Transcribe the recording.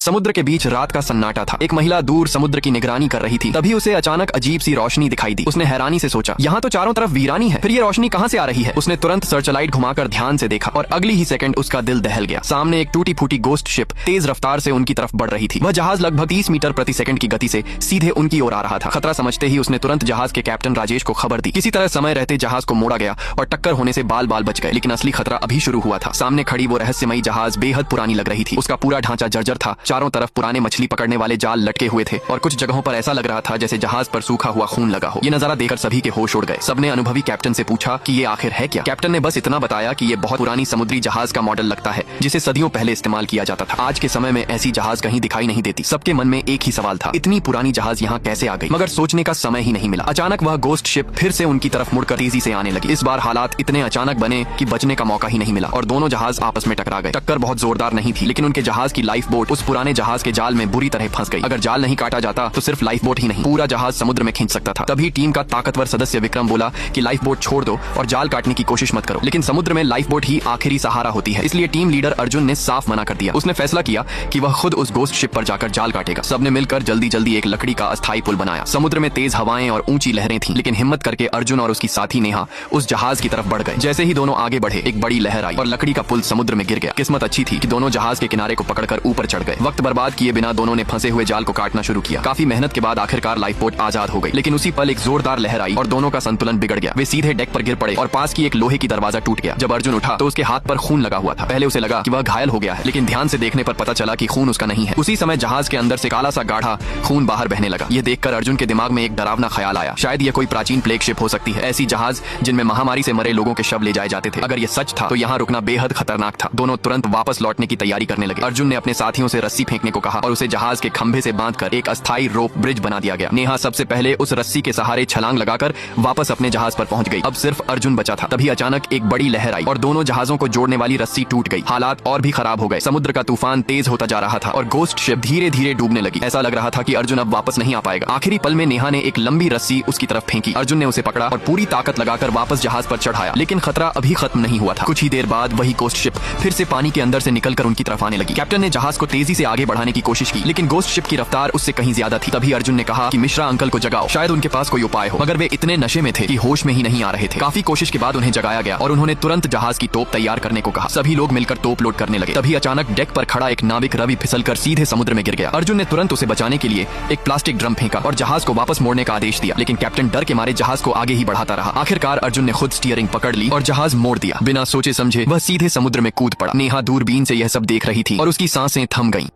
समुद्र के बीच रात का सन्नाटा था। एक महिला दूर समुद्र की निगरानी कर रही थी। तभी उसे अचानक अजीब सी रोशनी दिखाई दी। उसने हैरानी से सोचा, यहाँ तो चारों तरफ वीरानी है, फिर ये रोशनी कहाँ से आ रही है? उसने तुरंत सर्चलाइट घुमाकर ध्यान से देखा और अगली ही सेकंड उसका दिल दहल गया। सामने एक टूटी फूटी गोस्ट शिप तेज रफ्तार से उनकी तरफ बढ़ रही थी। वह जहाज लगभग 30 मीटर प्रति सेकंड की गति से सीधे उनकी ओर आ रहा था। खतरा समझते ही उसने तुरंत जहाज के कैप्टन राजेश को खबर दी। किसी तरह समय रहते जहाज को मोड़ा गया और टक्कर होने से बाल बाल बच गए, लेकिन असली खतरा अभी शुरू हुआ था। सामने खड़ी वो रहस्यमयी जहाज बेहद पुरानी लग रही थी। उसका पूरा ढांचा जर्जर था। चारों तरफ पुराने मछली पकड़ने वाले जाल लटके हुए थे और कुछ जगहों पर ऐसा लग रहा था जैसे जहाज पर सूखा हुआ खून लगा हो। ये नजारा देखकर सभी के होश उड़ गए। सबने अनुभवी कैप्टन से पूछा कि ये आखिर है क्या? कैप्टन ने बस इतना बताया कि ये बहुत पुरानी समुद्री जहाज का मॉडल लगता है, जिसे सदियों पहले इस्तेमाल किया जाता था। आज के समय में ऐसी जहाज कहीं दिखाई नहीं देती। सबके मन में एक ही सवाल था, इतनी पुरानी जहाज यहाँ कैसे आ गई? मगर सोचने का समय ही नहीं मिला। अचानक वह गोस्ट शिप फिर से उनकी तरफ मुड़कर तेजी से आने लगी। इस बार हालात इतने अचानक बने कि बचने का मौका ही नहीं मिला और दोनों जहाज आपस में टकरा गए। टक्कर बहुत जोरदार नहीं थी, लेकिन उनके जहाज की लाइफ बोट उस पुराने जहाज के जाल में बुरी तरह फंस गई। अगर जाल नहीं काटा जाता तो सिर्फ लाइफ बोट ही नहीं, पूरा जहाज समुद्र में खींच सकता था। तभी टीम का ताकतवर सदस्य विक्रम बोला कि लाइफ बोट छोड़ दो और जाल काटने की कोशिश मत करो। लेकिन समुद्र में लाइफ बोट ही आखिरी सहारा होती है, इसलिए टीम लीडर अर्जुन ने साफ मना कर दिया। उसने फैसला किया कि वह खुद उस गोस्ट शिप पर जाकर जाल काटेगा। सबने मिलकर जल्दी जल्दी एक लकड़ी का अस्थायी पुल बनाया। समुद्र में तेज हवाएं और ऊंची लहरें थीं, लेकिन हिम्मत करके अर्जुन और उसकी साथी नेहा उस जहाज की तरफ बढ़ गए। जैसे ही दोनों आगे बढ़े, एक बड़ी लहर आई और लकड़ी का पुल समुद्र में गिर गया। किस्मत अच्छी थी कि दोनों जहाज के किनारे को पकड़कर ऊपर चढ़ गए। वक्त बर्बाद किए बिना दोनों ने फंसे हुए जाल को काटना शुरू किया। काफी मेहनत के बाद आखिरकार लाइफ बोट आजाद हो गई, लेकिन उसी पल एक जोरदार लहर आई और दोनों का संतुलन बिगड़ गया। वे सीधे डेक पर गिर पड़े और पास की एक लोहे की दरवाजा टूट गया। जब अर्जुन उठा तो उसके हाथ पर खून लगा हुआ था। पहले उसे लगा कि वह घायल हो गया है, लेकिन ध्यान से देखने पर पता चला कि खून उसका नहीं है। उसी समय जहाज के अंदर से काला सा गाढ़ा खून बाहर बहने लगा। ये देखकर अर्जुन के दिमाग में एक डरावना ख्याल आया, शायद ये कोई प्राचीन प्लेग शिप हो सकती है। ऐसी जहाज जिनमें महामारी से मरे लोगों के शव ले जाए जाते थे। अगर ये सच था तो यहाँ रुकना बेहद खतरनाक था। दोनों तुरंत वापस लौटने की तैयारी करने लगे। अर्जुन ने अपने साथियों से रस्सी फेंकने को कहा और उसे जहाज के खंभे से बांधकर एक अस्थायी रोप ब्रिज बना दिया गया। नेहा सबसे पहले उस रस्सी के सहारे छलांग लगाकर वापस अपने जहाज पर पहुंच गई। अब सिर्फ अर्जुन बचा था। तभी अचानक एक बड़ी लहर आई और दोनों जहाजों को जोड़ने वाली रस्सी टूट गई। हालात और भी खराब हो गए। समुद्र का तूफान तेज होता जा रहा था और गोस्ट शिप धीरे धीरे डूबने लगी। ऐसा लग रहा था कि अर्जुन अब वापस नहीं आ पाएगा। आखिरी पल में नेहा ने एक लंबी रस्सी उसकी तरफ फेंकी। अर्जुन ने उसे पकड़ा और पूरी ताकत लगाकर वापस जहाज पर चढ़ाया, लेकिन खतरा अभी खत्म नहीं हुआ था। कुछ ही देर बाद वही गोस्ट शिप फिर से पानी के अंदर से निकलकर उनकी तरफ आने लगी। कैप्टन ने जहाज को तेजी से आगे बढ़ाने की कोशिश की, लेकिन गोस्ट शिप की रफ्तार उससे कहीं ज्यादा थी। तभी अर्जुन ने कहा कि मिश्रा अंकल को जगाओ, शायद उनके पास कोई उपाय हो। मगर वे इतने नशे में थे कि होश में ही नहीं आ रहे थे। काफी कोशिश के बाद उन्हें जगाया गया और उन्होंने तुरंत जहाज की तोप तैयार करने को कहा। सभी लोग मिलकर तोप लोड करने लगे। तभी अचानक डेक पर खड़ा एक नाविक रवि फिसलकर सीधे समुद्र में गिर गया। अर्जुन ने तुरंत उसे बचाने के लिए एक प्लास्टिक ड्रम फेंका और जहाज को वापस मोड़ने का आदेश दिया, लेकिन कैप्टन डर के मारे जहाज को आगे ही बढ़ाता रहा। आखिरकार अर्जुन ने खुद स्टीयरिंग पकड़ ली और जहाज मोड़ दिया। बिना सोचे समझे वह सीधे समुद्र में कूद पड़ा। नेहा दूरबीन से यह सब देख रही थी और उसकी सांसें थम गईं।